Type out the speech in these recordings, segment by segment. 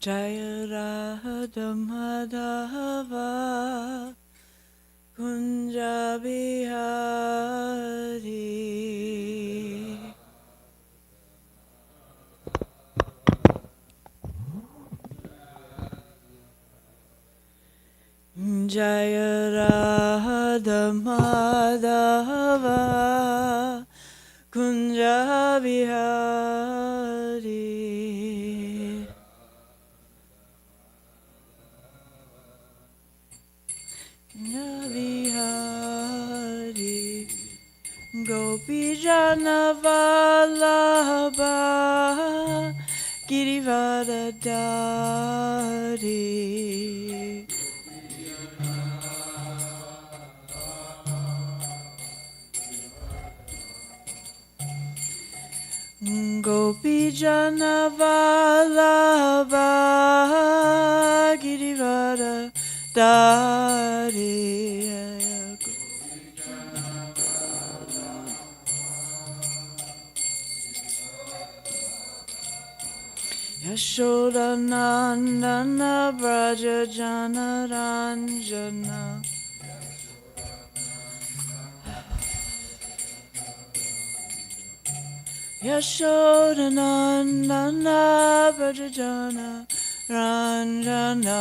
Jaya Radha Madhava Kunja Bihari. Jaya Radha Madhava Kunja Bihari. Bihari Gopi Jana Vallabha Girivardhari. Gopi Jana Vallabha Girivardhari. Yashoda Nandana Braja Jana Ranjana. Yashoda Nandana Braja Jana Ranjana.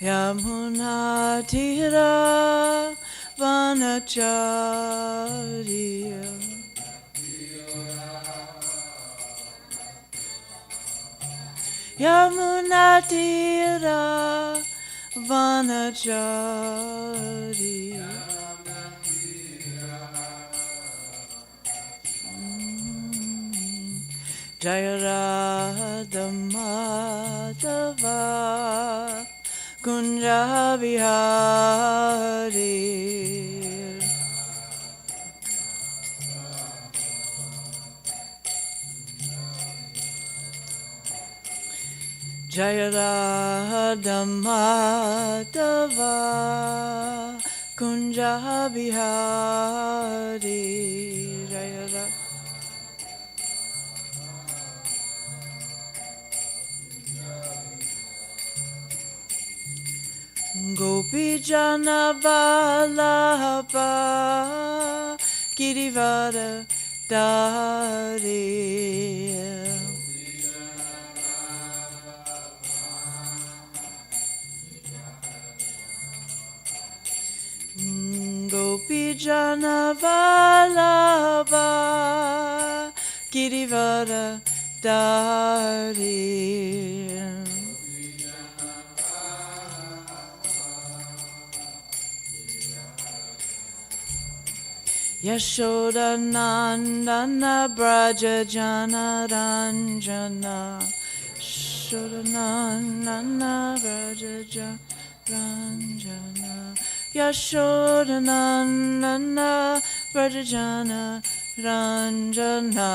Yamuna Tira Vanacharya. Yamuna Tira Vanacharya. Jaya Radha Madhava Kunja Bihari. Jaya Radha Madhava Kunja Bihari. Jaya Radha Gopi Jana Vallabha Girivardhari. Gopi Jana Vallabha Girivardhari. Yashoda Nandana Braja Jana Ranjana. Yashoda Nandana Braja Jana Ranjana. Yashoda Nandana Braja Jana Ranjana.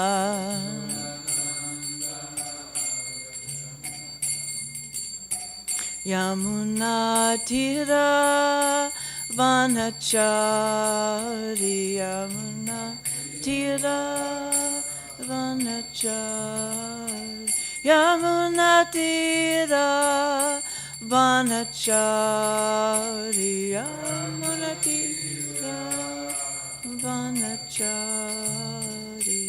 Yamuna Tira Vanachari. Yamuna Tira Vanachari. Yamuna Tira Vanachari. Yamuna Tira Vanachari.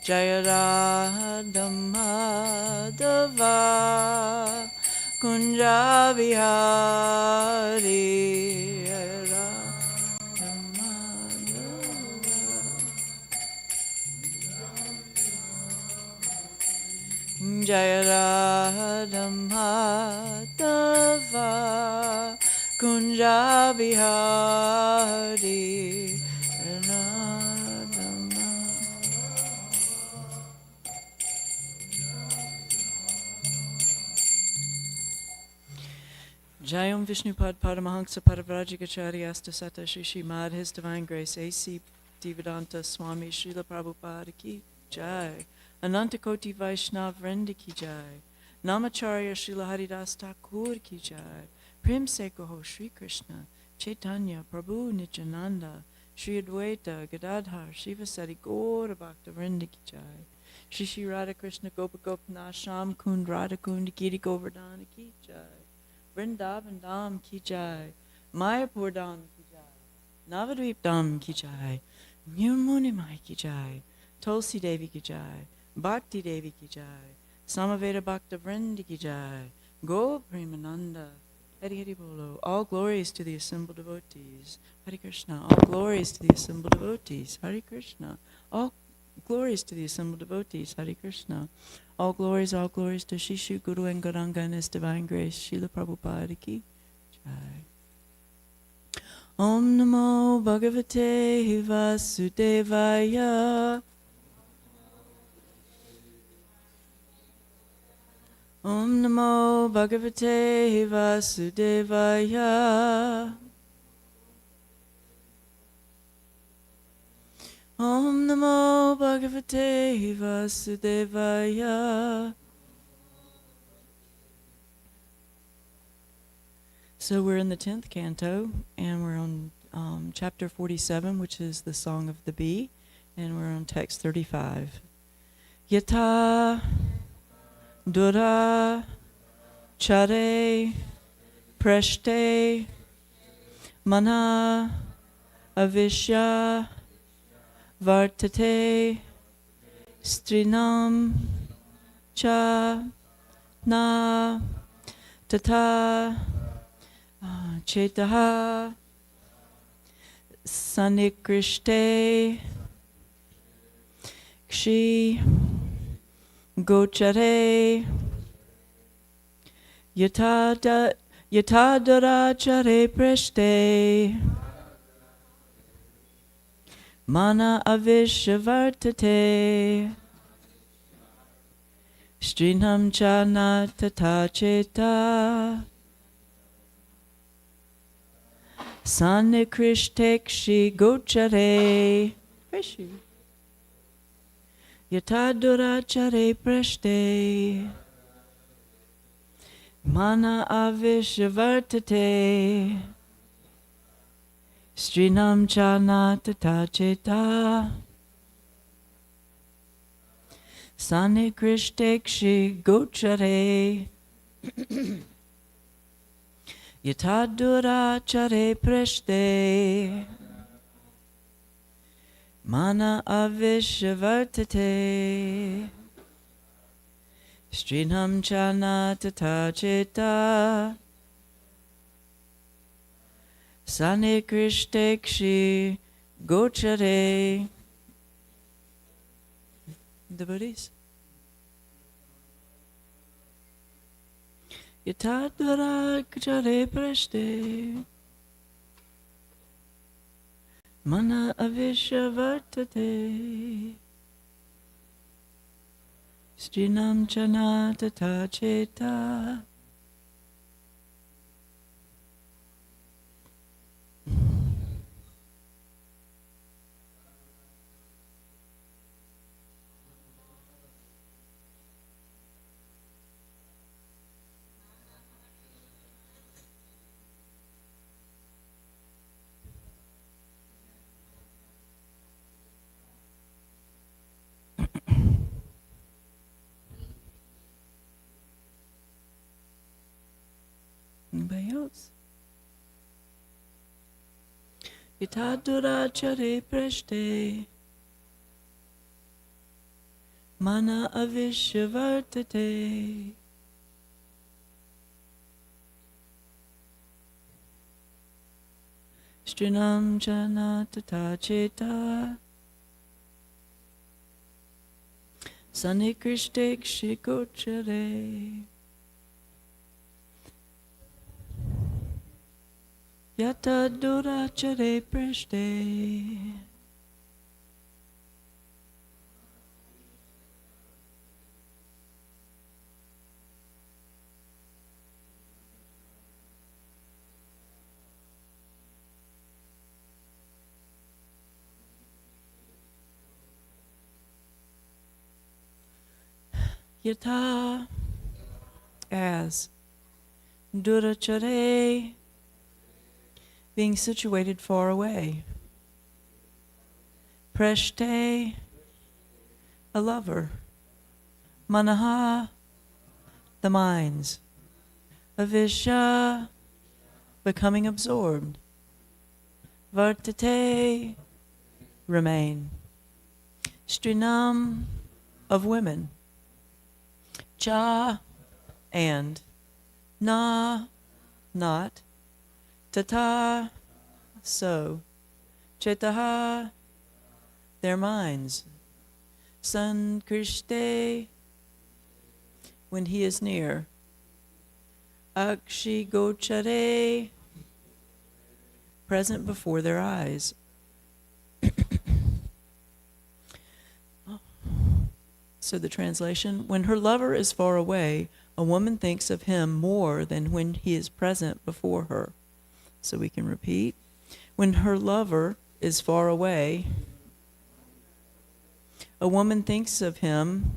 Jaya Radha Madhava Kunja Bihari. Radha Madhava. Jaya Radha Madhava Kunja Bihari. Jayam Vishnupad Paramahansa Parivrajikacharya Astasata Shri Mad His Divine Grace A.C. Divedanta Swami Srila Prabhupada Ki Jai. Anantakoti Vaishnav Vrinda Ki Jai. Namacharya Srila Haridas Thakur Ki Jai. Prem Se Kaho Shri Krishna Chaitanya Prabhu Nityananda Shri Advaita Gadadhar Shivasati Gaura Bhakta Vrinda Ki Jai. Shri Shri Radha Krishna Gopa Gopinath Sham Kund Radha Kund Giri Govardhana Ki Jai. Vrindavan Dham Ki Jai. Mayapur Dham Ki Jai. Navadvip Dham Ki Jai. Muni Mai Ki Jai. Tulsi Devi Ki Jai. Bhakti Devi Ki Jai. Samaveda Bhakta Vrinda Ki Jai. Go Premananda. Hari Hari Bolo. All glories to the assembled devotees. Hare Krishna. All glories to the assembled devotees. Hare Krishna. All glories to the assembled devotees. Hare Krishna. All glories to Shishu, Guru and Gauranga and His Divine Grace. Srila Prabhupada Ki Jai. Om Namo Bhagavate Vasudevaya. Om Namo Bhagavate Vasudevaya. Om Namo Bhagavate Vasudevaya. So we're in the 10th canto, and we're on chapter 47, which is the Song of the Bee, and we're on text 35. Yata Dura Chare Preshte Mana Avishya Vartate Strinam Cha Na Tata Chetaha Sanikrishte Kshi Gochare Yatadara Chare Preshte Mana Avishavartate Strinam Chana Tata Cheta Sanikristekshi Gochare Rishi Yatadurachare Preshte Mana Avishavartate Strinam Chana Tata Cheta Sanikristekshi Gochare Yatadurachare Preshte Mana Avishavartate Strinam Chana Tata Cheta Sanikristekshi Gochare. The Buddhis. Yatadvara Chare Preshte Mana Avishavartate Strinam Chana Tata Cheta. Anybody else? Yatadurachare Preshte Mana Avishavartate Strinam Chana Tata Cheta Sanikristekshi Gochare Yatadurachare Preshte Yata as Durachare being situated far away. Preshte, a lover. Manaha, the minds. Avisha, becoming absorbed. Vartate, remain. Strinam, of women. Cha, and. Na, not. Tata, so. Chetaha, their minds. Sankrishte, when he is near. Akshi gochare, present before their eyes. So the translation, when her lover is far away, a woman thinks of him more than when he is present before her. So we can repeat. When her lover is far away, a woman thinks of him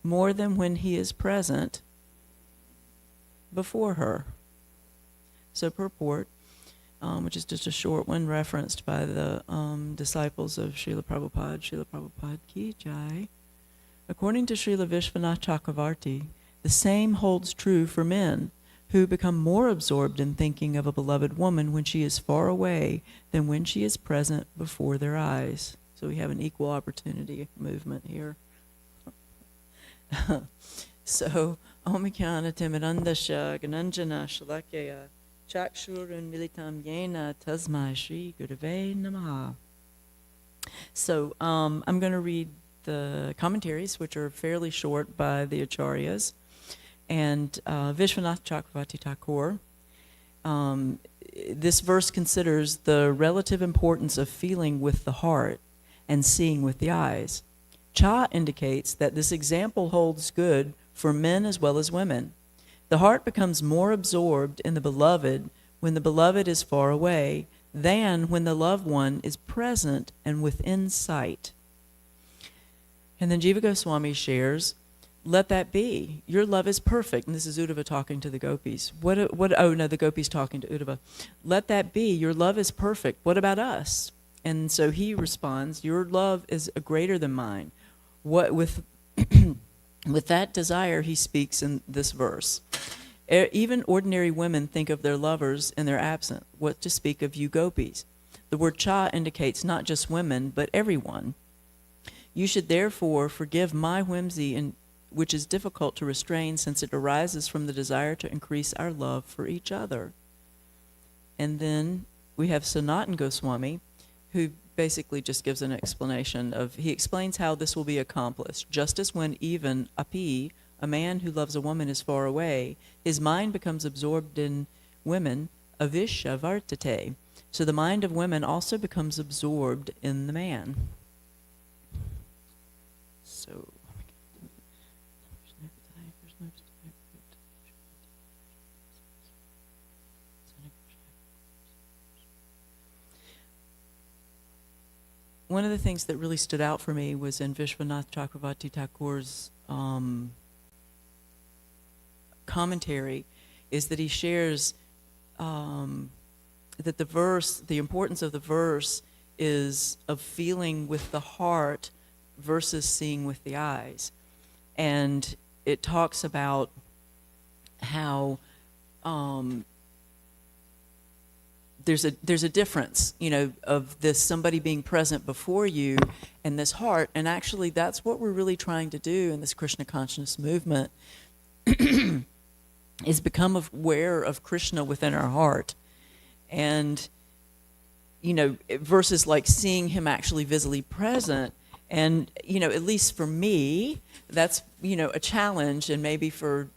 more than when he is present before her. So purport, which is just a short one referenced by the disciples of Srila Prabhupada ki jai. According to Srila Vishwanath Chakravarti, the same holds true for men who become more absorbed in thinking of a beloved woman when she is far away than when she is present before their eyes. So we have an equal opportunity movement here. So, Omikana Timirandasha Gananjana Shalakya Chakshurun Militam Yena Tasmai Shri Gurave Namaha. So, I'm going to read the commentaries, which are fairly short by the Acharyas. And Vishwanath Chakravarti Thakur, this verse considers the relative importance of feeling with the heart and seeing with the eyes. Cha indicates that this example holds good for men as well as women. The heart becomes more absorbed in the beloved when the beloved is far away than when the loved one is present and within sight. And then Jiva Goswami shares, let that be. Your love is perfect. And this is Uddhava talking to the gopis. The gopis talking to Uddhava. Let that be. Your love is perfect. What about us? And so he responds, your love is greater than mine. What with with that desire, he speaks in this verse. Even ordinary women think of their lovers in their absence. What to speak of you gopis? The word cha indicates not just women, but everyone. You should therefore forgive my whimsy, which is difficult to restrain since it arises from the desire to increase our love for each other. And then we have Sanatan Goswami, who basically just gives an explanation of, he explains how this will be accomplished. Just as when even api, a man who loves a woman, is far away, his mind becomes absorbed in women, avisha vartate. So the mind of women also becomes absorbed in the man. So, one of the things that really stood out for me was in Vishwanath Chakravarti Thakur's commentary, is that he shares that the importance of the verse is of feeling with the heart versus seeing with the eyes. And it talks about how there's a difference, of this somebody being present before you and this heart. And actually that's what we're really trying to do in this Krishna consciousness movement is become aware of Krishna within our heart. And, versus like seeing him actually visibly present. And, at least for me, that's, a challenge, and maybe for,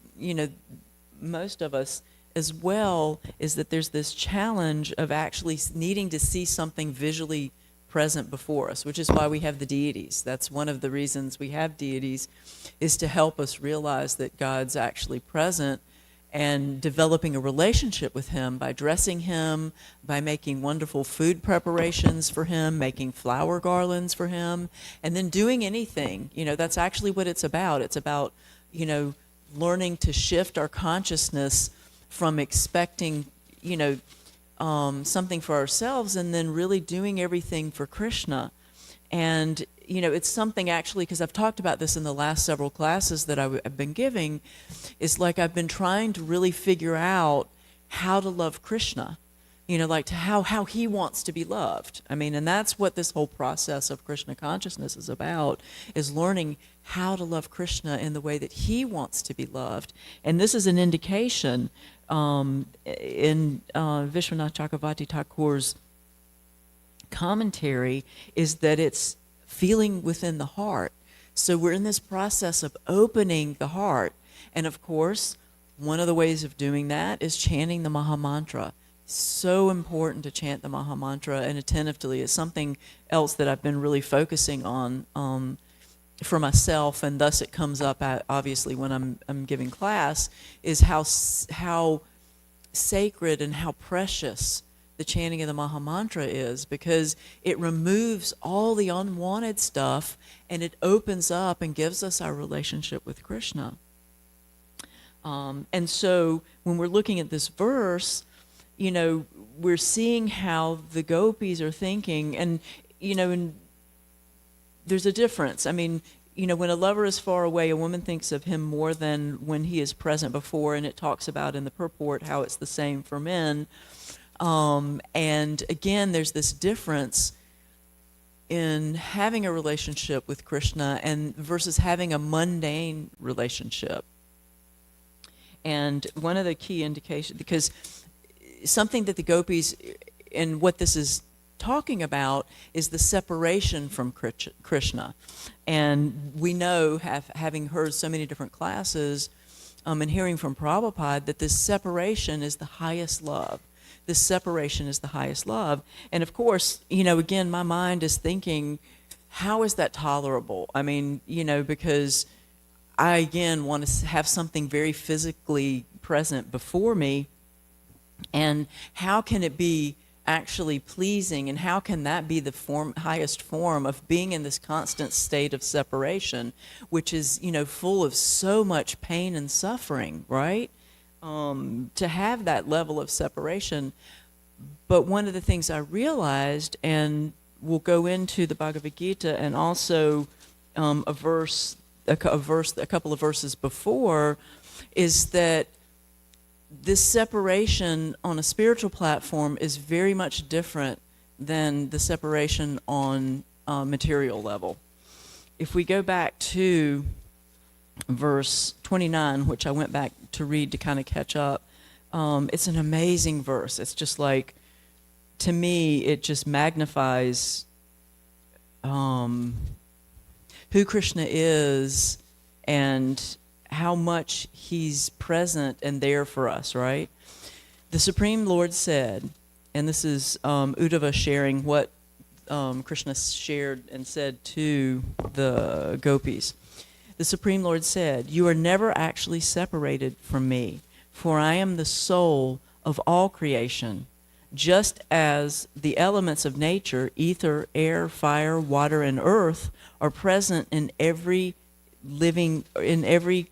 most of us as well, is that there's this challenge of actually needing to see something visually present before us, which is why we have the deities. That's one of the reasons we have deities, is to help us realize that God's actually present, and developing a relationship with him by dressing him, by making wonderful food preparations for him, making flower garlands for him, and then doing anything. That's actually what it's about. It's about, learning to shift our consciousness from expecting, something for ourselves and then really doing everything for Krishna. And, it's something actually, because I've talked about this in the last several classes that I've been giving, is like I've been trying to really figure out how to love Krishna, like to how he wants to be loved. And that's what this whole process of Krishna consciousness is about, is learning how to love Krishna in the way that he wants to be loved. And this is an indication in Vishwanath Chakravarti Thakur's commentary, is that it's feeling within the heart. So we're in this process of opening the heart. And of course, one of the ways of doing that is chanting the Maha Mantra. So important to chant the Maha Mantra and attentively. It's something else that I've been really focusing on for myself, and thus it comes up obviously when I'm giving class, is how sacred and how precious the chanting of the Maha Mantra is, because it removes all the unwanted stuff and it opens up and gives us our relationship with Krishna. And so when we're looking at this verse, we're seeing how the gopis are thinking, and, and there's a difference. When a lover is far away, a woman thinks of him more than when he is present before, and it talks about in the purport how it's the same for men. And again, there's this difference in having a relationship with Krishna and versus having a mundane relationship. And one of the key indications, because something that the gopis, and what this is talking about, is the separation from Krishna. And we know, having heard so many different classes and hearing from Prabhupada, that this separation is the highest love. This separation is the highest love. And of course, again, my mind is thinking, how is that tolerable? Because I, again, want to have something very physically present before me. And how can it be actually pleasing, and how can that be the highest form of being in this constant state of separation, which is, full of so much pain and suffering, right? To have that level of separation. But one of the things I realized, and we'll go into the Bhagavad Gita and also a couple of verses before, is that this separation on a spiritual platform is very much different than the separation on a material level. If we go back to verse 29, which I went back to read to kind of catch up, it's an amazing verse. It's just like, to me, it just magnifies who Krishna is and how much he's present and there for us, right? The Supreme Lord said, and this is Uddhava sharing what Krishna shared and said to the gopis. The Supreme Lord said, "You are never actually separated from me, for I am the soul of all creation. Just as the elements of nature, ether, air, fire, water, and earth, are present in every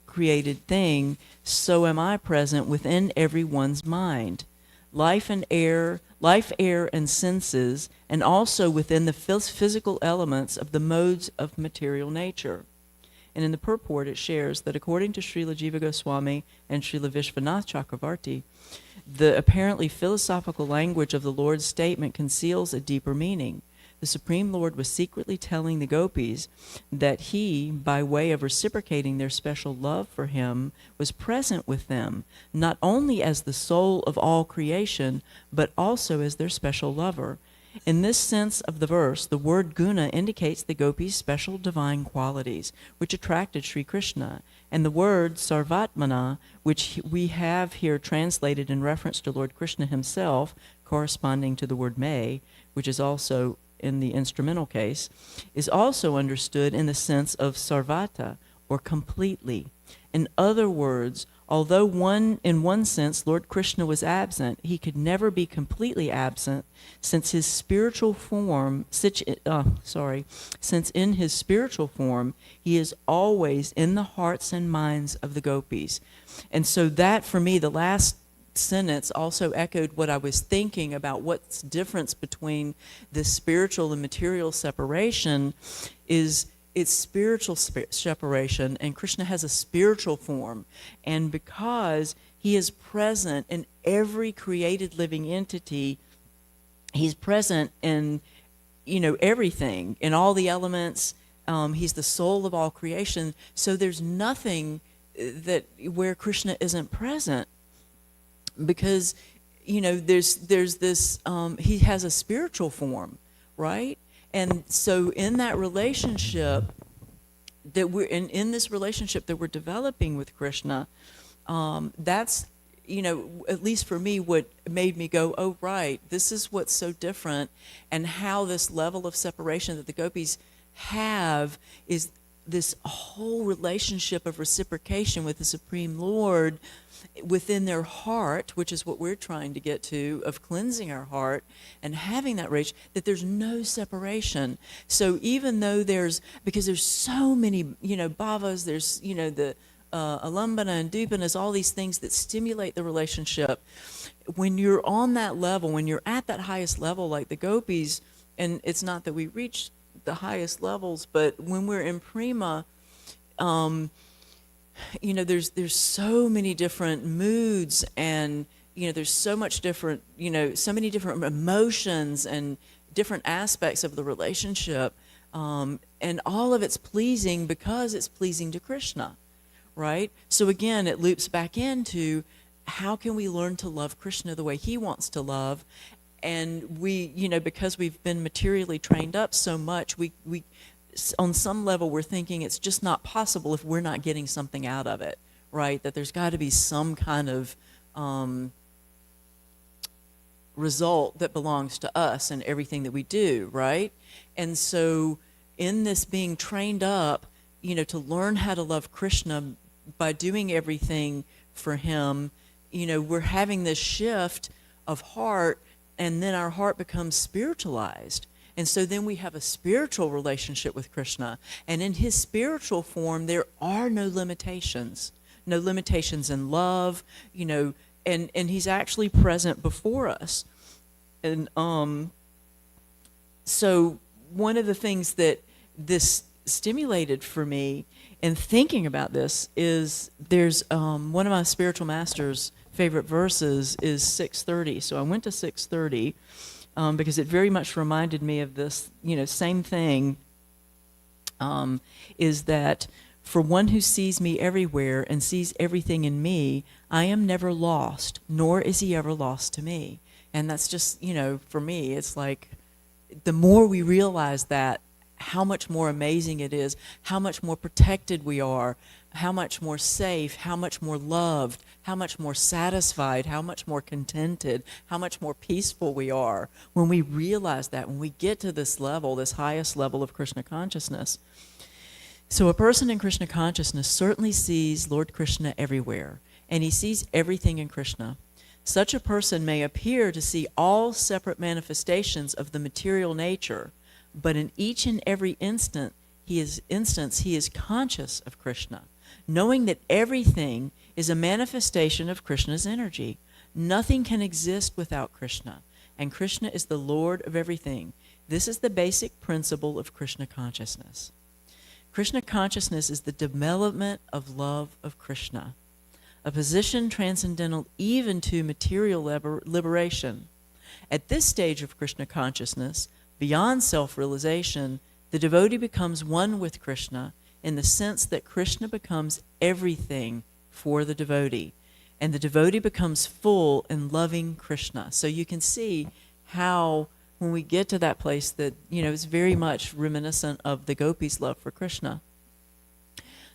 created thing, so am I present within everyone's mind. Life, air, and senses, and also within the physical elements of the modes of material nature." And in the purport, it shares that according to Srila Jiva Goswami and Srila Vishwanath Chakravarti, the apparently philosophical language of the Lord's statement conceals a deeper meaning. The Supreme Lord was secretly telling the gopis that he, by way of reciprocating their special love for him, was present with them, not only as the soul of all creation, but also as their special lover. In this sense of the verse, the word guna indicates the gopis' special divine qualities, which attracted Sri Krishna, and the word sarvatmana, which we have here translated in reference to Lord Krishna himself, corresponding to the word may, which is also in the instrumental case, is also understood in the sense of sarvata, or completely. In other words, although in one sense Lord Krishna was absent, he could never be completely absent, since in his spiritual form he is always in the hearts and minds of the gopis. And so that, for me, the last sentence also echoed what I was thinking about what's difference between this spiritual and material separation is it's spiritual separation, and Krishna has a spiritual form. And because he is present in every created living entity, he's present in, everything, in all the elements. He's the soul of all creation. So there's nothing that where Krishna isn't present, because there's this he has a spiritual form, right? And so in that relationship that we're in this relationship that we're developing with Krishna, that's at least for me, what made me go, oh right, this is what's so different, and how this level of separation that the gopis have is this whole relationship of reciprocation with the Supreme Lord within their heart, which is what we're trying to get to, of cleansing our heart and having that rage, that there's no separation. So even though because there's so many, bhavas, there's, the alambana and dupanas, all these things that stimulate the relationship. When you're on that level, when you're at that highest level, like the gopis, and it's not that we reach the highest levels, but when we're in prema, there's so many different moods, and there's so much different, so many different emotions and different aspects of the relationship, and all of it's pleasing because it's pleasing to Krishna, right? So again, it loops back into how can we learn to love Krishna the way he wants to love. And we, because we've been materially trained up so much, we on some level we're thinking it's just not possible if we're not getting something out of it, right? That there's got to be some kind of result that belongs to us in everything that we do, right? And so in this being trained up, to learn how to love Krishna by doing everything for him, we're having this shift of heart, and then our heart becomes spiritualized. And so then we have a spiritual relationship with Krishna. And in his spiritual form, there are no limitations. No limitations in love, and he's actually present before us. And so one of the things that this stimulated for me in thinking about this is there's one of my spiritual master's favorite verses is 6:30. So I went to 6:30 because it very much reminded me of this, same thing, is that for one who sees me everywhere and sees everything in me, I am never lost, nor is he ever lost to me. And that's just, for me, it's like the more we realize that, how much more amazing it is, how much more protected we are, how much more safe, how much more loved, how much more satisfied, how much more contented, how much more peaceful we are when we realize that, when we get to this level, this highest level of Krishna consciousness. So a person in Krishna consciousness certainly sees Lord Krishna everywhere, and he sees everything in Krishna. Such a person may appear to see all separate manifestations of the material nature, but in each and every instance he is conscious of Krishna, knowing that everything is a manifestation of Krishna's energy. Nothing can exist without Krishna, and Krishna is the Lord of everything. This is the basic principle of Krishna consciousness. Krishna consciousness is the development of love of Krishna, a position transcendental even to material liberation. At this stage of Krishna consciousness, beyond self-realization, the devotee becomes one with Krishna in the sense that Krishna becomes everything for the devotee, and the devotee becomes full in loving Krishna. So you can see how when we get to that place that, is very much reminiscent of the gopis' love for Krishna.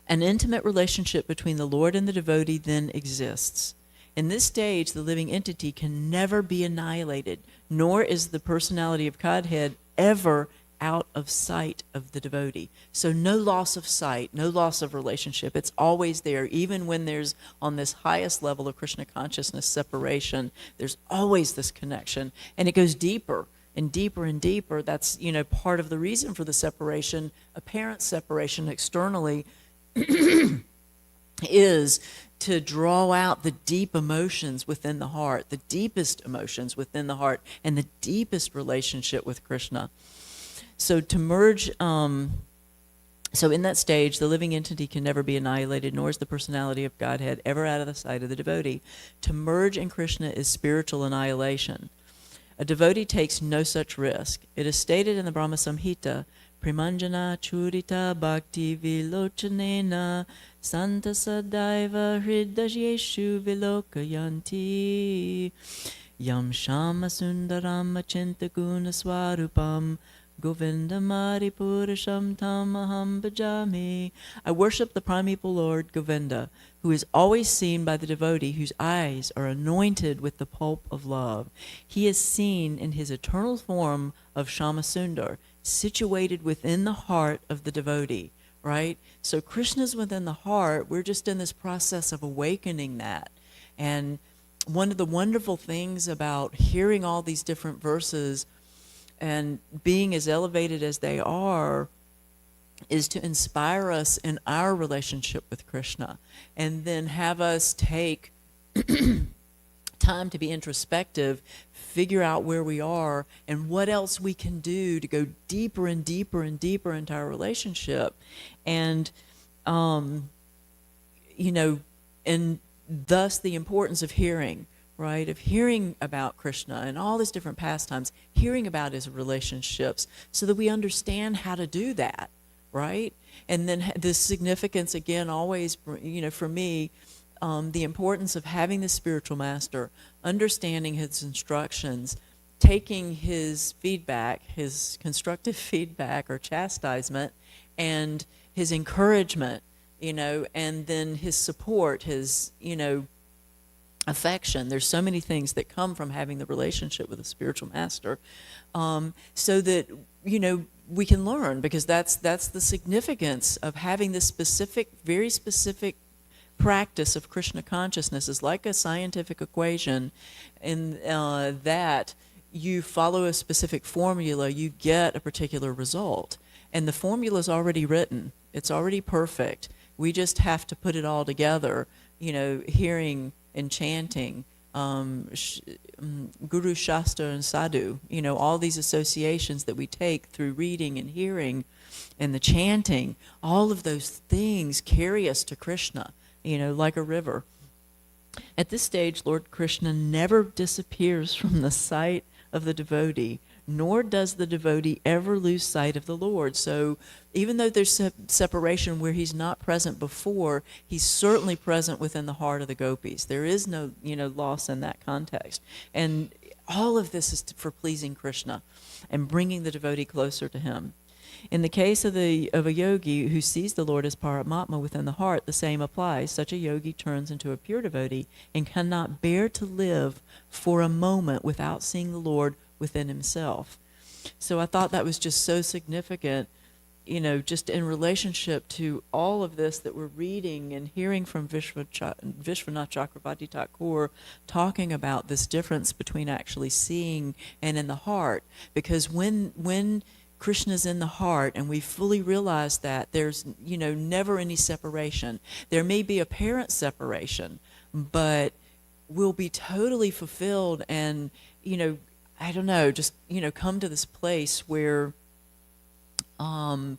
An intimate relationship between the Lord and the devotee then exists. In this stage, the living entity can never be annihilated, nor is the personality of Godhead ever out of sight of the devotee. So no loss of sight, no loss of relationship. It's always there, even when there's on this highest level of Krishna consciousness separation, there's always this connection, and it goes deeper and deeper and deeper. That's, part of the reason for the separation, apparent separation externally, is to draw out the deep emotions within the heart, the deepest emotions within the heart, and the deepest relationship with Krishna. So to merge, so in that stage, the living entity can never be annihilated, nor is the personality of Godhead ever out of the sight of the devotee. To merge in Krishna is spiritual annihilation. A devotee takes no such risk. It is stated in the Brahma Samhita, Primanjana churita bhakti vilochanena santa sadaiva hridasyeshu vilokayanti yam shama sundaram achinta guna swarupam Govindamari Purasham Tamaham Bhajami. I worship the primeval Lord Govinda, who is always seen by the devotee whose eyes are anointed with the pulp of love. He is seen in his eternal form of Shamasundar, situated within the heart of the devotee, right? So Krishna's within the heart. We're just in this process of awakening that. And one of the wonderful things about hearing all these different verses and being as elevated as they are is to inspire us in our relationship with Krishna, and then have us take time to be introspective, figure out where we are and what else we can do to go deeper and deeper and deeper into our relationship. And and thus the importance of hearing, right? Of hearing about Krishna and all his different pastimes, hearing about his relationships so that we understand how to do that, right? And then the significance, again, always, for me, the importance of having the spiritual master, understanding his instructions, taking his feedback, his constructive feedback or chastisement, and his encouragement, and then his support, his, affection. There's so many things that come from having the relationship with a spiritual master, so that we can learn, because that's the significance of having this specific, very specific practice of Krishna consciousness. Is like a scientific equation, in that you follow a specific formula, you get a particular result, and the formula is already written. It's already perfect. We just have to put it all together. Hearing and chanting, Guru, Shastra, and Sadhu, all these associations that we take through reading and hearing and the chanting, all of those things carry us to Krishna, like a river. At this stage, Lord Krishna never disappears from the sight of the devotee, nor does the devotee ever lose sight of the Lord. So even though there's separation where he's not present before, he's certainly present within the heart of the gopis. There is no, loss in that context. And all of this is for pleasing Krishna and bringing the devotee closer to him. In the case of a yogi who sees the Lord as Paramatma within the heart, the same applies. Such a yogi turns into a pure devotee and cannot bear to live for a moment without seeing the Lord within himself. So I thought that was just so significant, just in relationship to all of this that we're reading and hearing from Vishwanath Chakravarti Thakur talking about this difference between actually seeing and in the heart. Because when Krishna's in the heart and we fully realize that, there's never any separation. There may be apparent separation, but we'll be totally fulfilled and I don't know, just, come to this place where I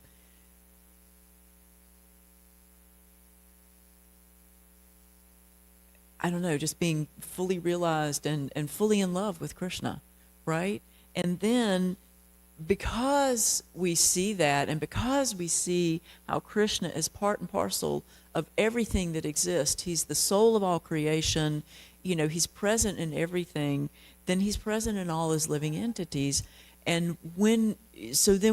don't know, just being fully realized and fully in love with Krishna, right? And then because we see that, and because we see how Krishna is part and parcel of everything that exists, he's the soul of all creation, he's present in everything, then he's present in all his living entities. And then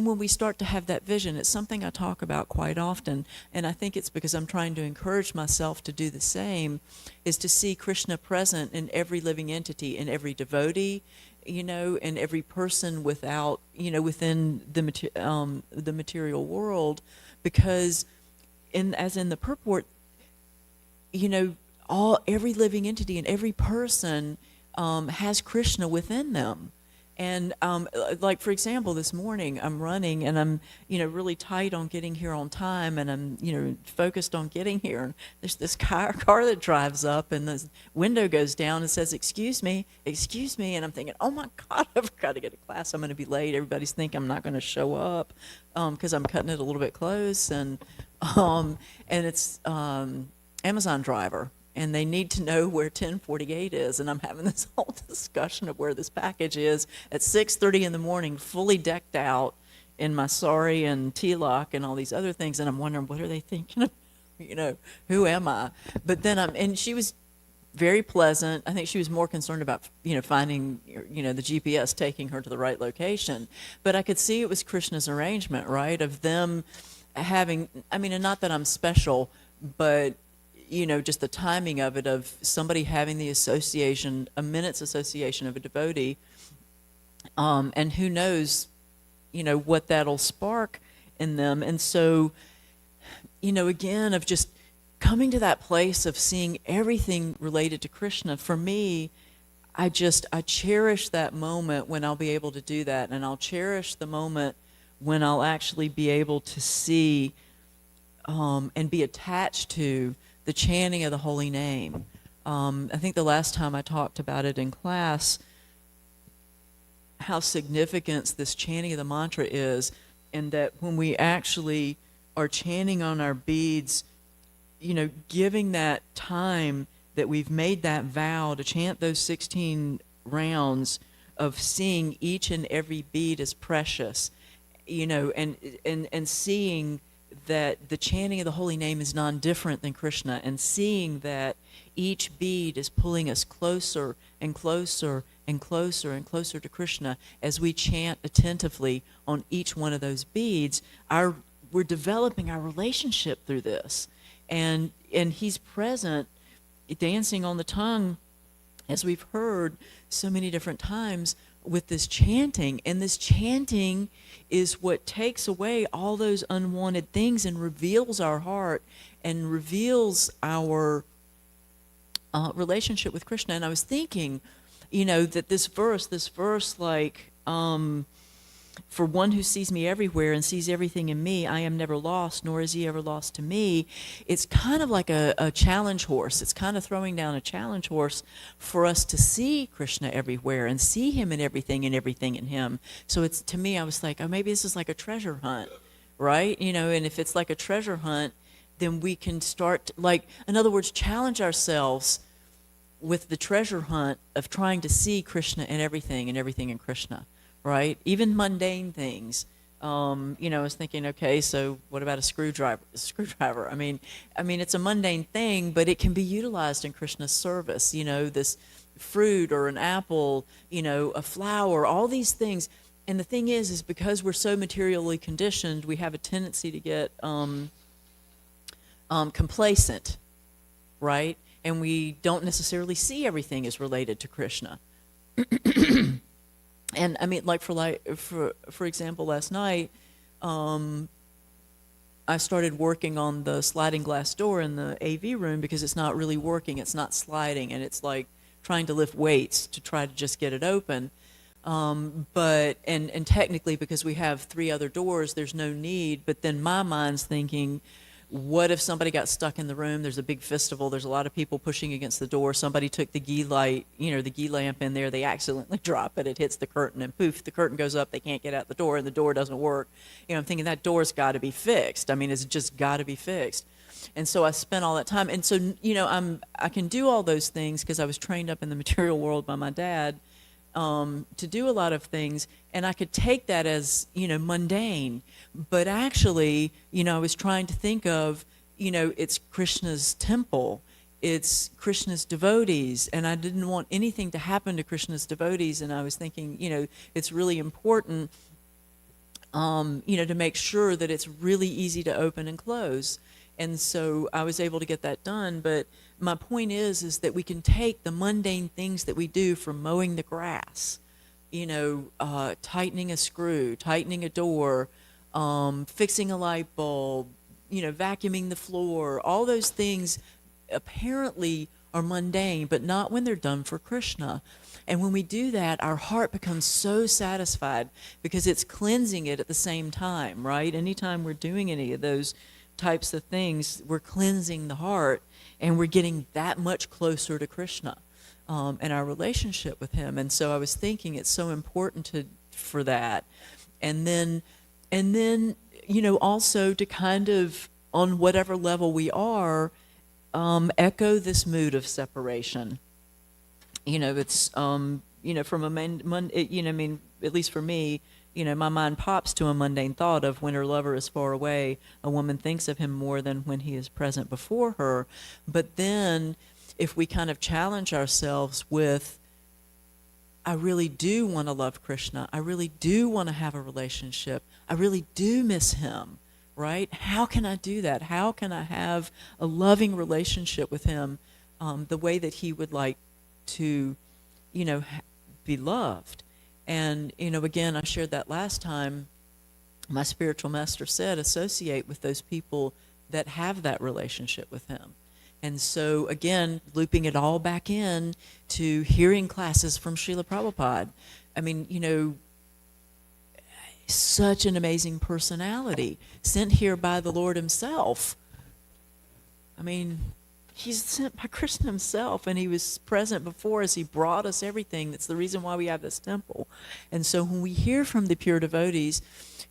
when we start to have that vision, it's something I talk about quite often, and I think it's because I'm trying to encourage myself to do the same, is to see Krishna present in every living entity, in every devotee, in every person without, within the material world, because as in the purport, every living entity and every person has Krishna within them. And like, for example, this morning I'm running and I'm, really tight on getting here on time, and I'm, focused on getting here. And there's this car that drives up, and the window goes down and says, excuse me. And I'm thinking, oh my God, I've got to get to class. I'm going to be late. Everybody's thinking I'm not going to show up because I'm cutting it a little bit close. And it's Amazon driver. And they need to know where 1048 is, and I'm having this whole discussion of where this package is at 6:30 in the morning, fully decked out in my sari and T-lock and all these other things, and I'm wondering, what are they thinking of? Who am I? But then and she was very pleasant. I think she was more concerned about, finding, the GPS taking her to the right location. But I could see it was Krishna's arrangement, right, of them having, and not that I'm special, but just the timing of it, of somebody having the association, a minute's association of a devotee, and who knows, what that'll spark in them. And so, again, of just coming to that place of seeing everything related to Krishna, for me, I cherish that moment when I'll be able to do that, and I'll cherish the moment when I'll actually be able to see and be attached to the chanting of the holy name. I think the last time I talked about it in class, how significant this chanting of the mantra is, and that when we actually are chanting on our beads, giving that time that we've made that vow to chant those 16 rounds, of seeing each and every bead as precious, and seeing that the chanting of the holy name is non-different than Krishna, and seeing that each bead is pulling us closer and closer and closer and closer to Krishna as we chant attentively on each one of those beads. We're developing our relationship through this, and he's present, dancing on the tongue, as we've heard so many different times, with this chanting. And this chanting is what takes away all those unwanted things and reveals our heart and reveals our relationship with Krishna. And I was thinking, that this verse, like, for one who sees me everywhere and sees everything in me, I am never lost, nor is he ever lost to me. It's kind of like a challenge horse. It's kind of throwing down a challenge horse for us to see Krishna everywhere and see him in everything and everything in him. So it's, to me, I was like, oh, maybe this is like a treasure hunt, right? And if it's like a treasure hunt, then we can start, like, in other words, challenge ourselves with the treasure hunt of trying to see Krishna in everything and everything in Krishna. Right? Even mundane things. I was thinking, okay, so what about a screwdriver? I mean, it's a mundane thing, but it can be utilized in Krishna's service. This fruit or an apple, a flower, all these things. And the thing is because we're so materially conditioned, we have a tendency to get complacent, right? And we don't necessarily see everything as related to Krishna. And like for example, last night, I started working on the sliding glass door in the AV room because it's not really working. It's not sliding, and it's like trying to lift weights to try to just get it open. But technically, because we have 3 other doors, there's no need. But then my mind's thinking, what if somebody got stuck in the room? There's a big festival. There's a lot of people pushing against the door. Somebody took the ghee light, the ghee lamp in there. They accidentally drop it. It hits the curtain, and poof, the curtain goes up. They can't get out the door, and the door doesn't work. I'm thinking that door's got to be fixed. It's just got to be fixed. And so I spent all that time. And so, I can do all those things because I was trained up in the material world by my dad to do a lot of things, and I could take that as, mundane. But actually, I was trying to think of, it's Krishna's temple, it's Krishna's devotees, and I didn't want anything to happen to Krishna's devotees. And I was thinking, it's really important, to make sure that it's really easy to open and close. And so I was able to get that done. But my point is that we can take the mundane things that we do, from mowing the grass, tightening a screw, tightening a door, fixing a light bulb, vacuuming the floor. All those things apparently or mundane, but not when they're done for Krishna. And when we do that, our heart becomes so satisfied because it's cleansing it at the same time, right? Anytime we're doing any of those types of things, we're cleansing the heart, and we're getting that much closer to Krishna and our relationship with him. And so I was thinking it's so important for that. And then, also to kind of, on whatever level we are, echo this mood of separation. It's, from at least for me, my mind pops to a mundane thought of when her lover is far away, a woman thinks of him more than when he is present before her. But then if we kind of challenge ourselves with, I really do want to love Krishna, I really do want to have a relationship, I really do miss him, right? How can I do that? How can I have a loving relationship with him the way that he would like to, be loved? And, again, I shared that last time. My spiritual master said, associate with those people that have that relationship with him. And so, again, looping it all back in to hearing classes from Srila Prabhupada. I mean, such an amazing personality, sent here by the Lord himself. I mean, he's sent by Krishna himself, and he was present before us. He brought us everything. That's the reason why we have this temple. And so when we hear from the pure devotees,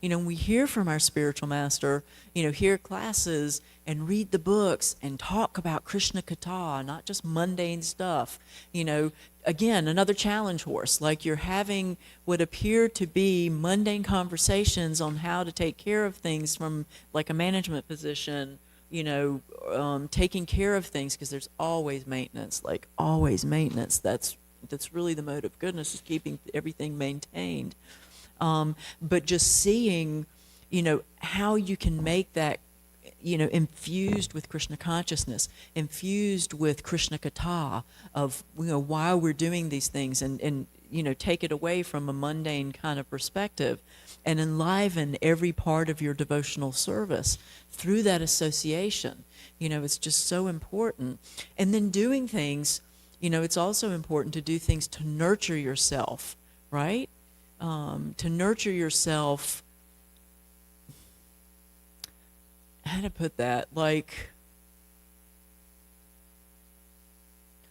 when we hear from our spiritual master, hear classes and read the books and talk about Krishna Katha, not just mundane stuff. Again, another challenge horse, like you're having what appear to be mundane conversations on how to take care of things from like a management position, taking care of things, because there's always maintenance, like always maintenance. That's really the mode of goodness, is keeping everything maintained. But just seeing, how you can make that, infused with Krishna consciousness, infused with Krishna Katha of, why we're doing these things, and take it away from a mundane kind of perspective and enliven every part of your devotional service through that association. It's just so important. And then doing things, it's also important to do things to nurture yourself, right? To nurture yourself, how to put that, like,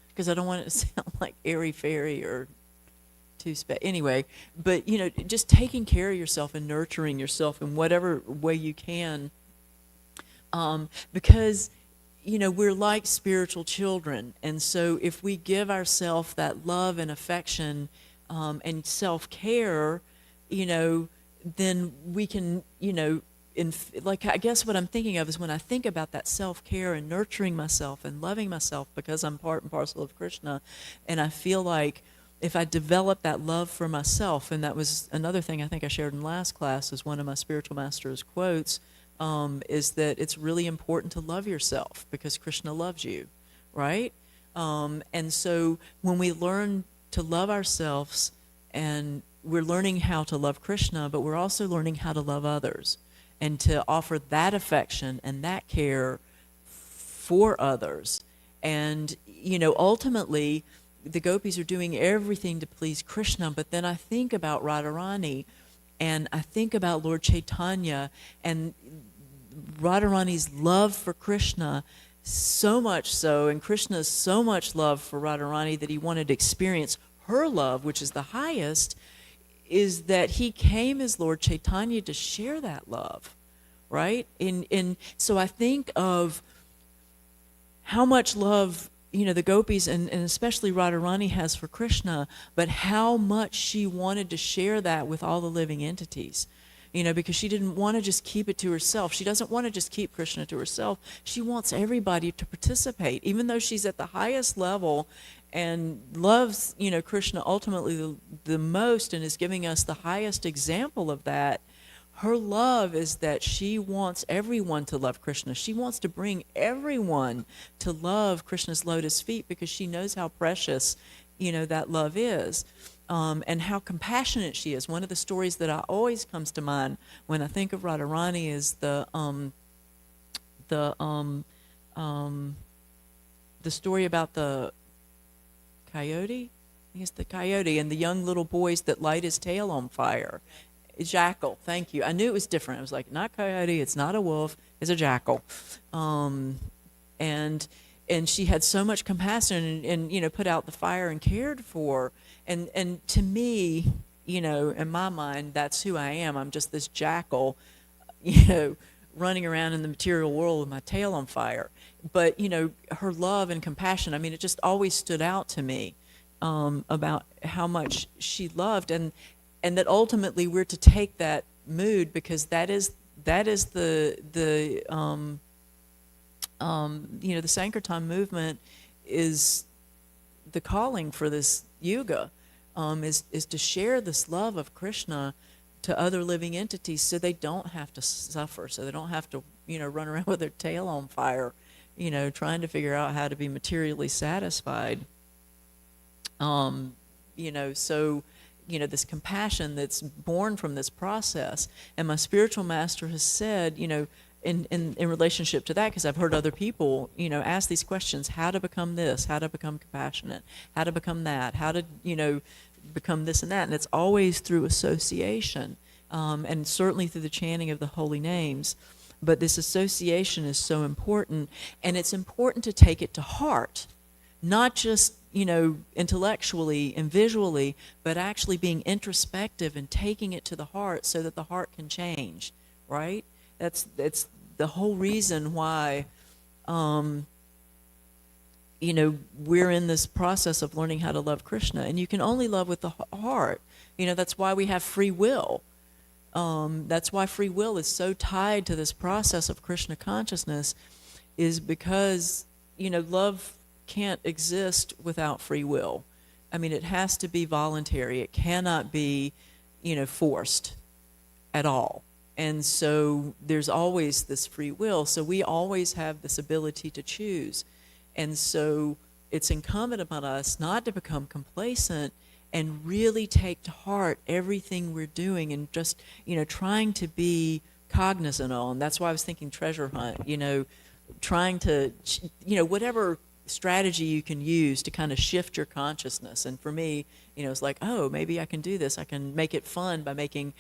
because I don't want it to sound like airy-fairy or anyway, but just taking care of yourself and nurturing yourself in whatever way you can, because we're like spiritual children, and so if we give ourselves that love and affection and self-care, then we can, I guess what I'm thinking of is when I think about that self-care and nurturing myself and loving myself because I'm part and parcel of Krishna, and I feel like if I develop that love for myself, and that was another thing I think I shared in last class, is one of my spiritual master's quotes, is that it's really important to love yourself because Krishna loves you, right? And so when we learn to love ourselves, and we're learning how to love Krishna, but we're also learning how to love others and to offer that affection and that care for others. And, ultimately, the gopis are doing everything to please Krishna, but then I think about Radharani, and I think about Lord Chaitanya, and Radharani's love for Krishna, so much so, and Krishna's so much love for Radharani that he wanted to experience her love, which is the highest, is that he came as Lord Chaitanya to share that love, right? So I think of how much love the gopis and especially Radharani has for Krishna, but how much she wanted to share that with all the living entities, because she didn't want to just keep it to herself. She doesn't want to just keep Krishna to herself. She wants everybody to participate, even though she's at the highest level and loves, Krishna ultimately the most and is giving us the highest example of that. Her love is that she wants everyone to love Krishna. She wants to bring everyone to love Krishna's lotus feet because she knows how precious, that love is, and how compassionate she is. One of the stories that always comes to mind when I think of Radharani is the the story about the coyote. I think it's the coyote and the young little boys that light his tail on fire. Jackal, thank you. I knew it was different. I was like, not coyote, it's not a wolf, it's a jackal. And she had so much compassion and put out the fire and cared for. And to me, in my mind, that's who I am. I'm just this jackal, running around in the material world with my tail on fire. But, her love and compassion, it just always stood out to me about how much she loved. And that ultimately we're to take that mood, because that is the Sankirtan movement is the calling for this yuga, is to share this love of Krishna to other living entities, so they don't have to suffer, so they don't have to run around with their tail on fire, trying to figure out how to be materially satisfied. This compassion that's born from this process. And my spiritual master has said, in relationship to that, because I've heard other people, ask these questions: how to become this, how to become compassionate, how to become that, how to, become this and that. And it's always through association, and certainly through the chanting of the holy names. But this association is so important, and it's important to take it to heart, not just intellectually and visually, but actually being introspective and taking it to the heart so that the heart can change, right? That's the whole reason why, we're in this process of learning how to love Krishna. And you can only love with the heart. That's why we have free will. That's why free will is so tied to this process of Krishna consciousness, is because, love can't exist without free will. It has to be voluntary. It cannot be, forced at all. And so there's always this free will. So we always have this ability to choose. And so it's incumbent upon us not to become complacent and really take to heart everything we're doing, and just, trying to be cognizant on. That's why I was thinking treasure hunt, trying to, whatever strategy you can use to kind of shift your consciousness. And for me, it's like, oh, maybe I can do this. I can make it fun by making,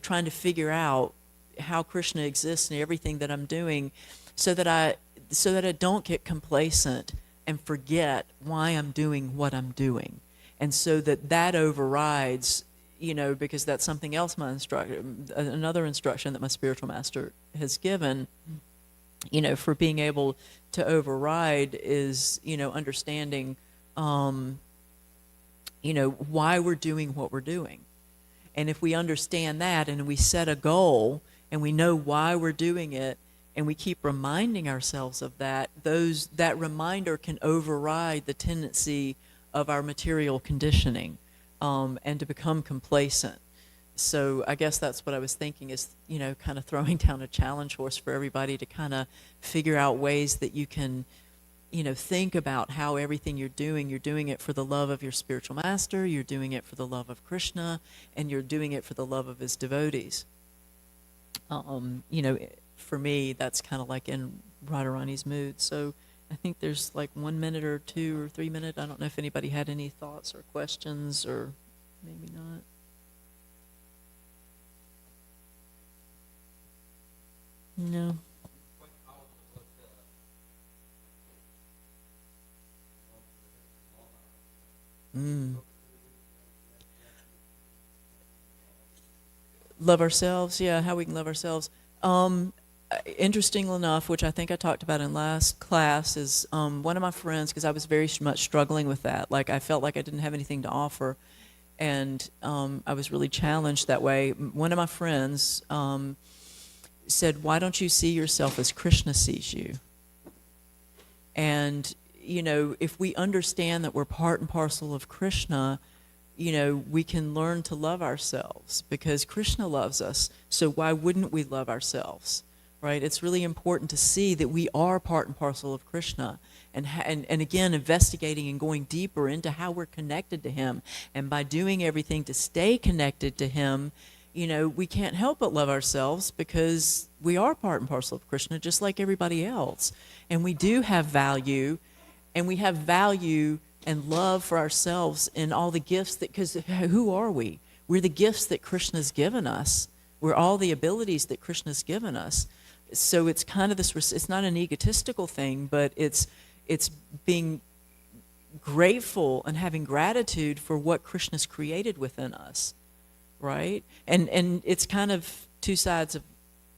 trying to figure out how Krishna exists in everything that I'm doing, so that I don't get complacent and forget why I'm doing what I'm doing. And so that overrides, because that's something else another instruction that my spiritual master has given, for being able to override is, understanding, why we're doing what we're doing. And if we understand that, and we set a goal, and we know why we're doing it, and we keep reminding ourselves of that, that reminder can override the tendency of our material conditioning, and to become complacent. So I guess that's what I was thinking is, kind of throwing down a challenge horse for everybody to kind of figure out ways that you can, think about how everything you're doing it for the love of your spiritual master, you're doing it for the love of Krishna, and you're doing it for the love of his devotees. For me, that's kind of like in Radharani's mood. So I think there's like 1 minute or 2 or 3 minutes. I don't know if anybody had any thoughts or questions, or maybe not. No. Love ourselves, yeah, how we can love ourselves. Interestingly enough, which I think I talked about in last class, is one of my friends, because I was very much struggling with that. Like, I felt like I didn't have anything to offer, and I was really challenged that way. One of my friends said, why don't you see yourself as Krishna sees you? And, if we understand that we're part and parcel of Krishna, we can learn to love ourselves, because Krishna loves us. So why wouldn't we love ourselves, right? It's really important to see that we are part and parcel of Krishna, and again, investigating and going deeper into how we're connected to him. And by doing everything to stay connected to him, we can't help but love ourselves, because we are part and parcel of Krishna, just like everybody else. And we do have value, and we have value and love for ourselves in all the gifts that, because who are we? We're the gifts that Krishna's given us. We're all the abilities that Krishna's given us. So it's kind of this, it's not an egotistical thing, but it's being grateful and having gratitude for what Krishna's created within us, right? And it's kind of two sides of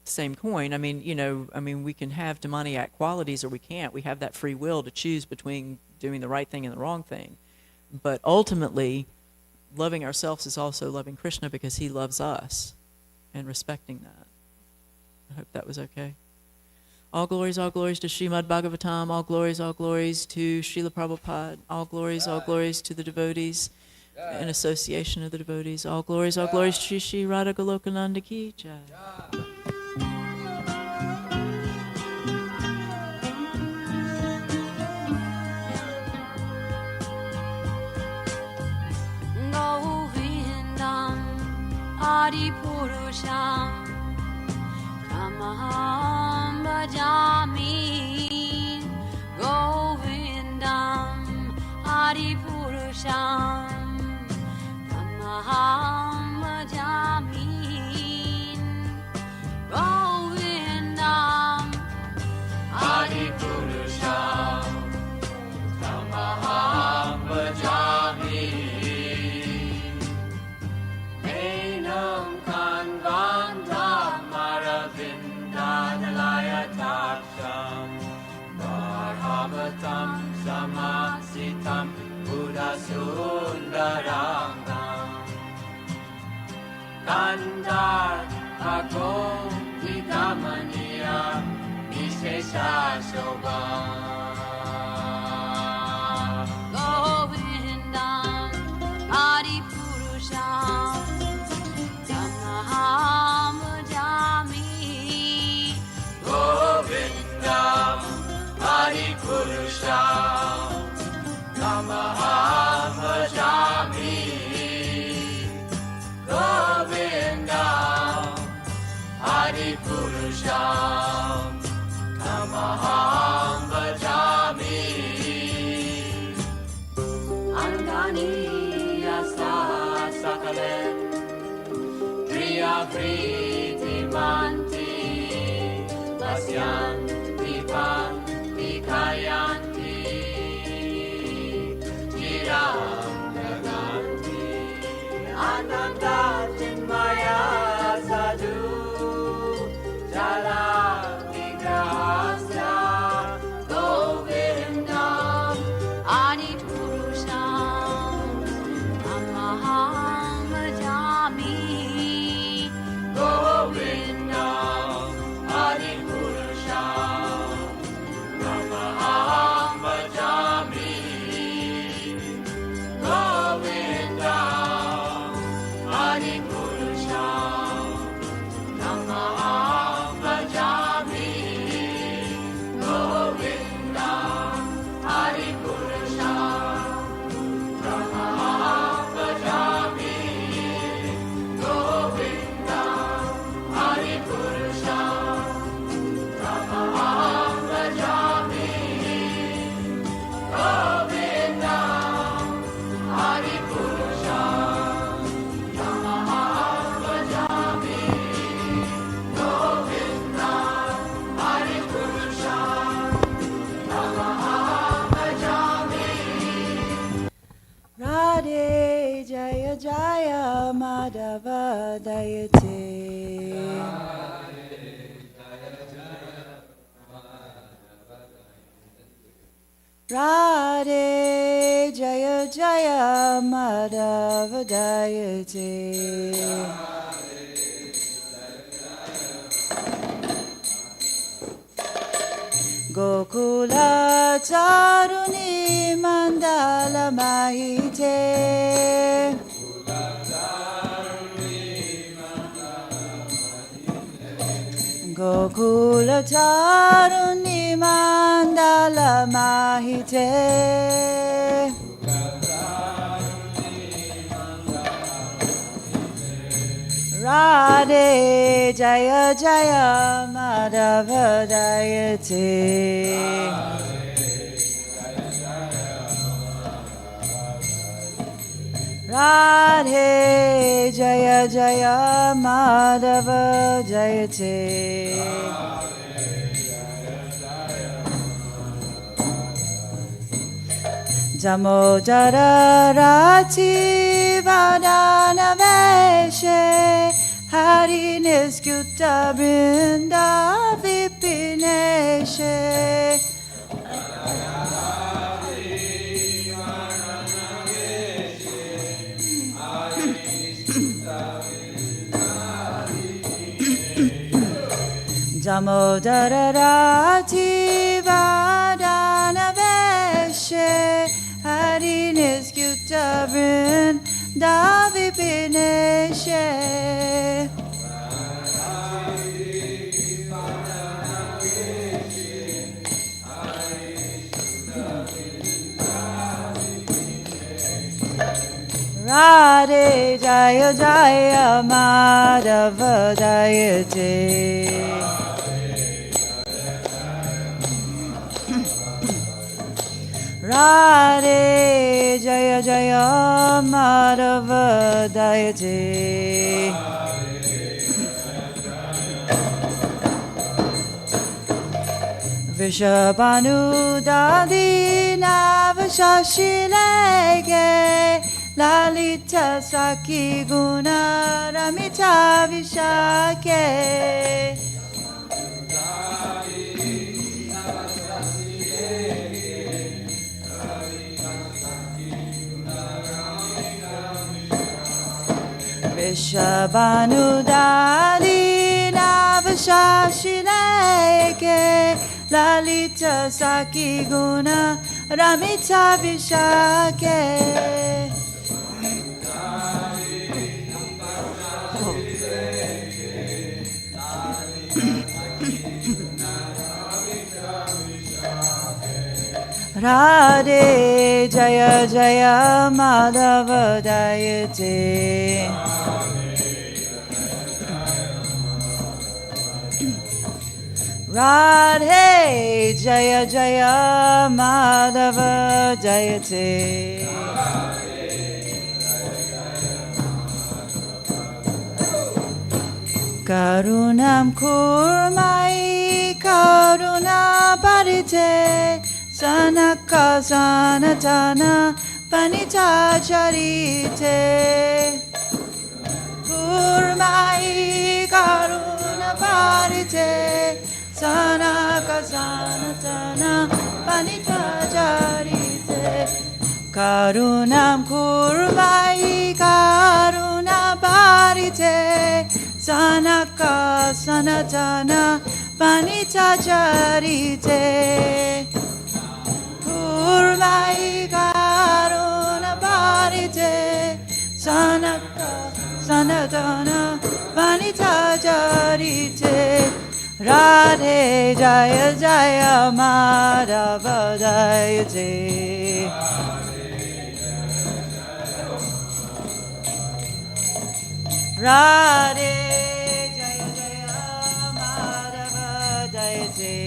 the same coin. I mean, we can have demoniac qualities or we can't. We have that free will to choose between doing the right thing and the wrong thing. But ultimately, loving ourselves is also loving Krishna because he loves us and respecting that. I hope that was okay. All glories to Srimad Bhagavatam. All glories to Srila Prabhupada. All glories to the devotees and association of the devotees. All glories to Shri Radha Golokananda Ki Jai. Adi Purusham Tamaham Bhajami Govindam Adi Purusham Tamaham Bhajami Govindam Adi Purusham Tamaham Bhajami Samasitam Buddha Sundarangam Kandar Agom Vidamaniya Vishesha Shobham Govindam Adi Purusham Tamaham Bhajami Govindam Adi Purusham Tamaham Bhajami Govindam Adi Purusham Tamaham Bhajami Angani Yasa Sakalen Kriya Vriti Manti Vasyan Vipan Vikayanti Jiram Naganti Ananda Chinmaya Sadhu Jala Vigrahasya Govindam Adi Purusham Tamaham Bhajami Govindam Adi Purusham Tamaham Bhajami Govindam Adi Purusham Tamaham Bhajami Govindam Adi Purusham Tamaham Bhajami Govindam Adi Purusham Tamaham Bhajami Govindam Adi Purusham Tamaham Bhajami Govindam Adi Purusham Tamaham Bhajami Radhe Jaya Jaya Madhava Dayate Radhe Jaya Jaya Madhava Dayate Gokula Charuni Mandala Mahite Gokula Charuni Mandala Mahite Radhe Jaya Jaya Madhava Dayate Radhe Jaya Jaya Madhava Jayate Jamodara Rati Vadana Veshe Hari Niskuta Brinda Vipineshe Damodara Rati Vadana Veshe Hari Niskuta Vrinda Vipineshe Radhe Jaya Jaya Madhava Jayate Radhe Jaya Jaya Madhava Jayate Vishabhanu Dadi Navashashileke Lalita Saki Guna Ramita Vishake Vishabhanu Dadi Navashashileke Lalita Saki Guna Ramita Vishake Radhe Jaya Jaya Madhava Jayate Radhe Jaya Jaya Madhava Jayate Karunam Kurmai Karuna Parite Sanaka Sanatana Panita Charite Kurmai Karuna Parite Sanaka Sanatana Panita Charite Karunam Kurmai Karuna Parite Sanaka Sanatana Panita Charite Kurmai Karuna Parite Sanaka Sanatana Panita Charite Radhe Jaya Jaya Madhava Jayate Radhe Jaya Jaya Madhava Jayate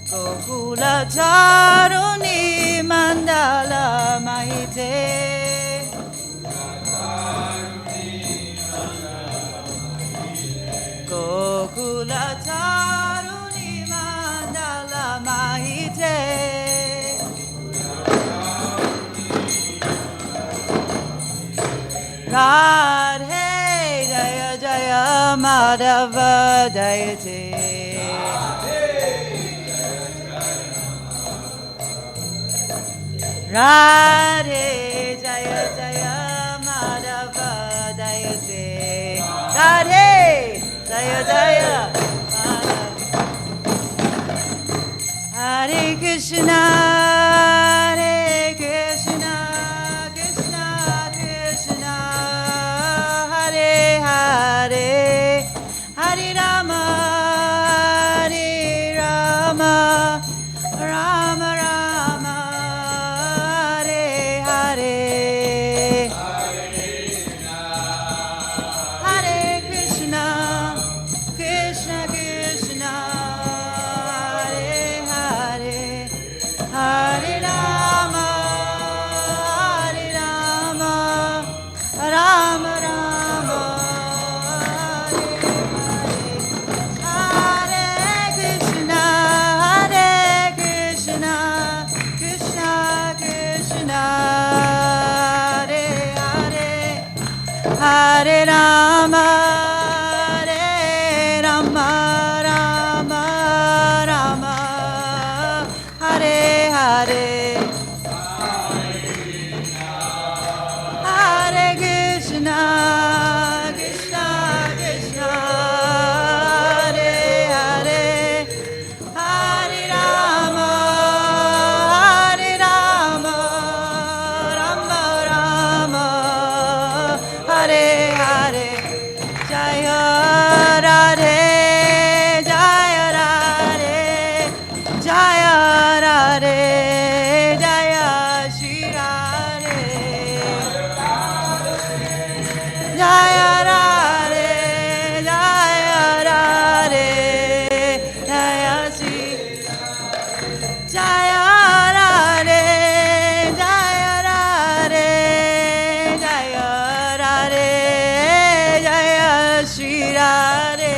Gokula Charuni Mandala Mahite Gokula Charuni Mandala Mahite Radhe Jaya Jaya Madhava Jayate Radhe Jaya Jaya Madhava Jayate Radhe Jaya Jaya Madhava Hare Krishna Hare Krishna Krishna Krishna Hare Hare Hare Rama Hare Rama Rama Rama Hare Hare Hare Rama, Hare Rama, Rama Rama, Hare Hare, Hare Krishna, Krishna Krishna, Hare Hare, Hare Rama, Hare Rama, Rama Rama, Hare Hare, Jaya Radhe, Jaya Radhe, Jaya Radhe, Jaya Shri Radhe, Jaya Radhe, Jaya Radhe, Jaya Shri, Jaya Radhe, Jaya Radhe, Jaya Radhe, Jaya Shri Radhe,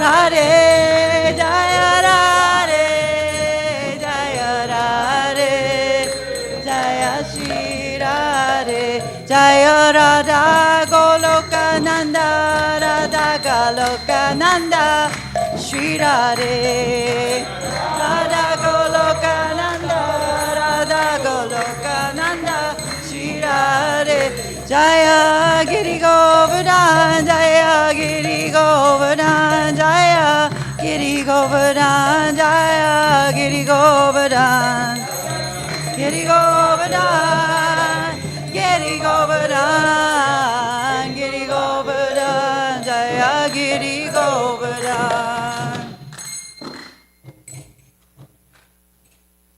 Radhe, Jaya Radhe, Jaya Radhe, Jaya Shri Radhe, Jaya Radha Goloka Nanda, Radha Goloka Nanda, Shri Radhe, Radha Goloka Nanda, Radha Goloka Nanda, Shri Radhe, Jaya Giri Govardhan, Jaya Giri Govardhan, Jaya Giri Govardhan, Jaya Giri Govardhan, Giri Govardhan, Giri Govardhan, Giri Govardhan, Jaya Giri Govardhan.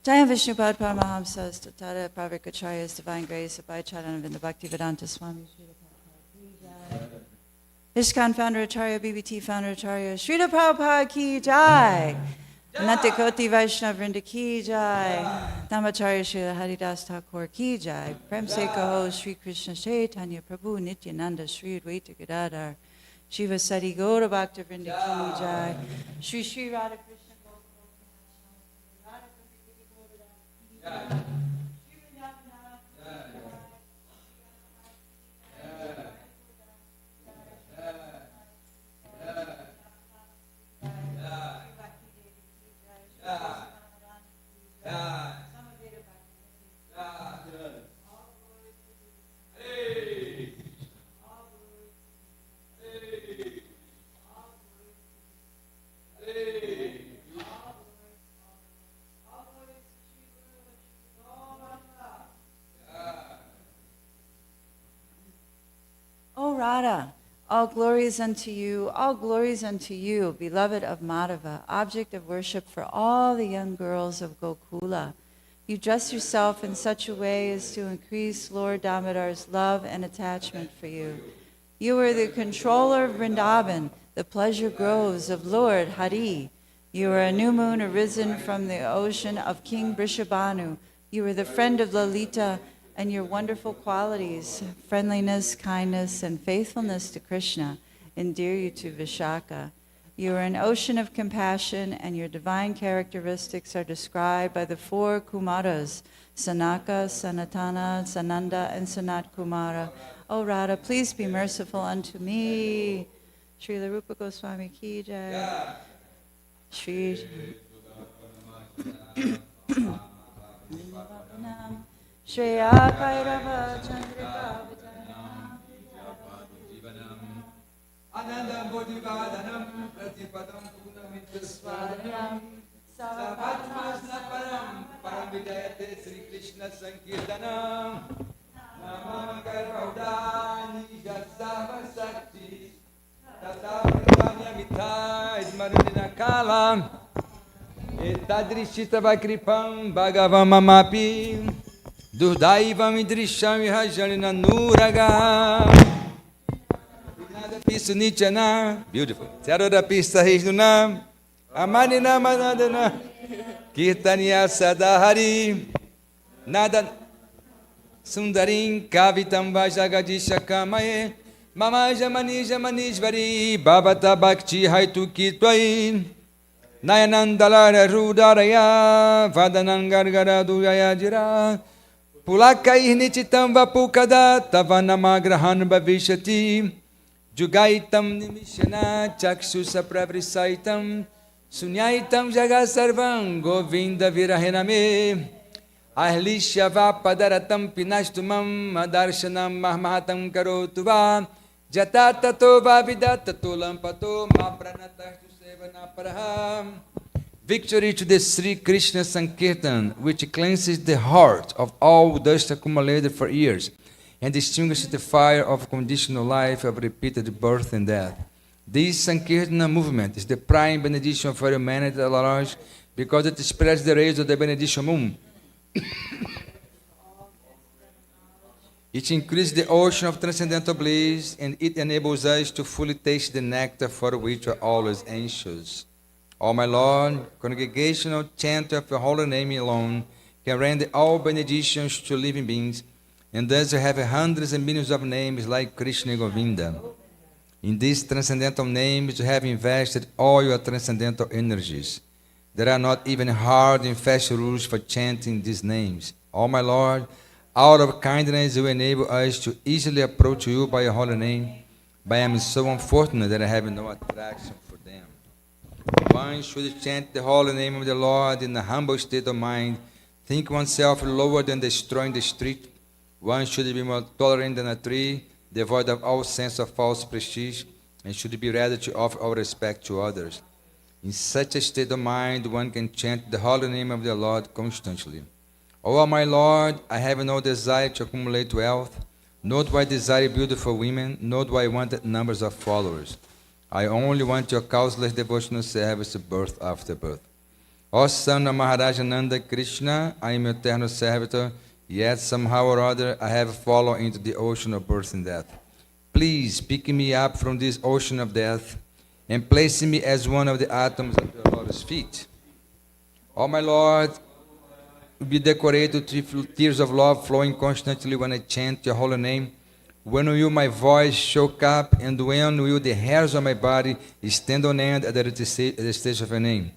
Jaya Vishnupad Paramahamsas, Tathata Pravikacharya's Divine Grace, Abhay Charanavindra Bhaktivedanta Swami Srila Prabhupada Ki Jai. ISKCON Founder Acharya, BBT Founder Acharya, Srila Prabhupada Ki Jai. Anantakoti Vaishnav Vrinda Ki Jai. Namacharya Srila Haridas Thakur Ki Jai. Prem Se Kaho Sri Krishna Chaitanya Prabhu Nityananda Sri Advaita Gadadhar Shiva Sati Gaura Bhakta Vrinda Ki Jai. Sri Sri Radha Krishna O Radha, all glories unto you, beloved of Madhava, object of worship for all the young girls of Gokula. You dress yourself in such a way as to increase Lord Damodar's love and attachment for you. You are the controller of Vrindavan, the pleasure groves of Lord Hari. You are a new moon arisen from the ocean of King Vrishabhanu. You are the friend of Lalita, and your wonderful qualities, friendliness, kindness, and faithfulness to Krishna, endear you to Vishaka. You are an ocean of compassion, and your divine characteristics are described by the four Kumaras, Sanaka, Sanatana, Sananda, and Sanat Kumara. O Radha, please be merciful unto me. Srila Rupa Goswami Ki Jai. Shri Shreya Kairava Chandrika Anandam Bodhivadanam Pratipadam Punamitraswaranam Savatmasnaparam Paramvidayate Sri Krishna Sankirtanam Namam Garvaudani Jasava Sakti Tata Mita Ismarudina Kalam Etadrishitava Kripam Bhagavam Mamapi Durdaivam Idrisham Vihajanina Nuraga Pisu Nichana, beautiful. Sarada Pista Hijnuna, Amanina Manadana, Kirtania Sadahari, Nada Sundarin, Kavitam Vajagadisha Kamae, Mama Jamanija Manishvari, Babata Bhakti Haitu Kitwai, Nayanandalara Rudaraya, Vadanangargara Duyaya Jira, Pulakair nititam vapukada tavanamagrahan bhavishati. Jugaitam nimishana chaksusa pravrisaitam. Sunyaitam jagasarvam govinda virahename. Ahlisha vapadaratam pinastumam adarshanam mahmahatam karotuva. Jatatato vavidatato lampato mapranatastu sevanaparaham. Victory to the Sri Krishna Sankirtan, which cleanses the heart of all dust accumulated for years and extinguishes the fire of conditional life of repeated birth and death. This Sankirtana movement is the prime benediction for humanity at large because it spreads the rays of the benediction moon. It increases the ocean of transcendental bliss and it enables us to fully taste the nectar for which we are always anxious. O my Lord, congregational chant of your holy name alone can render all benedictions to living beings, and thus you have hundreds and millions of names like Krishna and Govinda. In these transcendental names you have invested all your transcendental energies. There are not even hard and fast rules for chanting these names. O my Lord, out of kindness you enable us to easily approach you by your holy name, but I am so unfortunate that I have no attraction for them. One should chant the holy name of the Lord in a humble state of mind, think oneself lower than the straw in the street. One should be more tolerant than a tree, devoid of all sense of false prestige, and should be ready to offer all respect to others. In such a state of mind, one can chant the holy name of the Lord constantly. O my Lord, I have no desire to accumulate wealth, nor do I desire beautiful women, nor do I want numbers of followers. I only want your causeless devotional service birth after birth. O son of Maharaja Nanda Krishna, I am your eternal servitor, yet somehow or other I have fallen into the ocean of birth and death. Please pick me up from this ocean of death and place me as one of the atoms of your lotus feet. O my Lord, be decorated with tears of love flowing constantly when I chant your holy name. When will my voice choke up, and when will the hairs of my body stand on end at the stage of your name?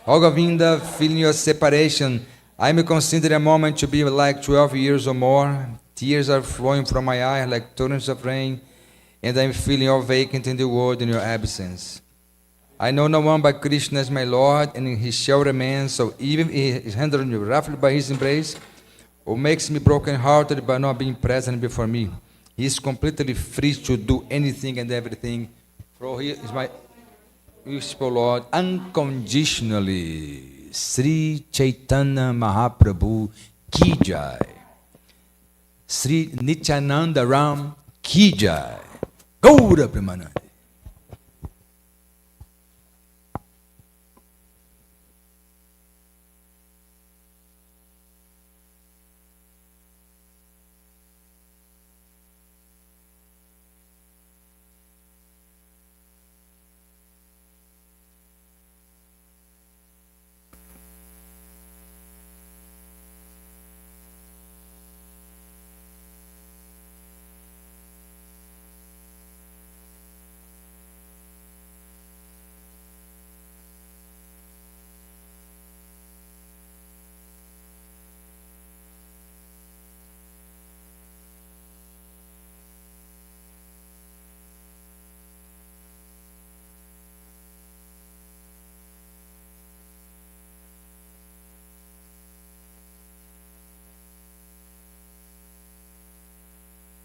O Govinda, feeling your separation, I may consider a moment to be like 12 years or more. Tears are flowing from my eyes like torrents of rain, and I am feeling all vacant in the world in your absence. I know no one but Krishna as my Lord, and he shall remain, so even if he is handled me roughly by his embrace, or makes me broken-hearted by not being present before me, he is completely free to do anything and everything, for he is my useful Lord, unconditionally. Sri Chaitanya Mahaprabhu Ki Jai. Sri Nityananda Ram Ki Jai. Gaura Premanand.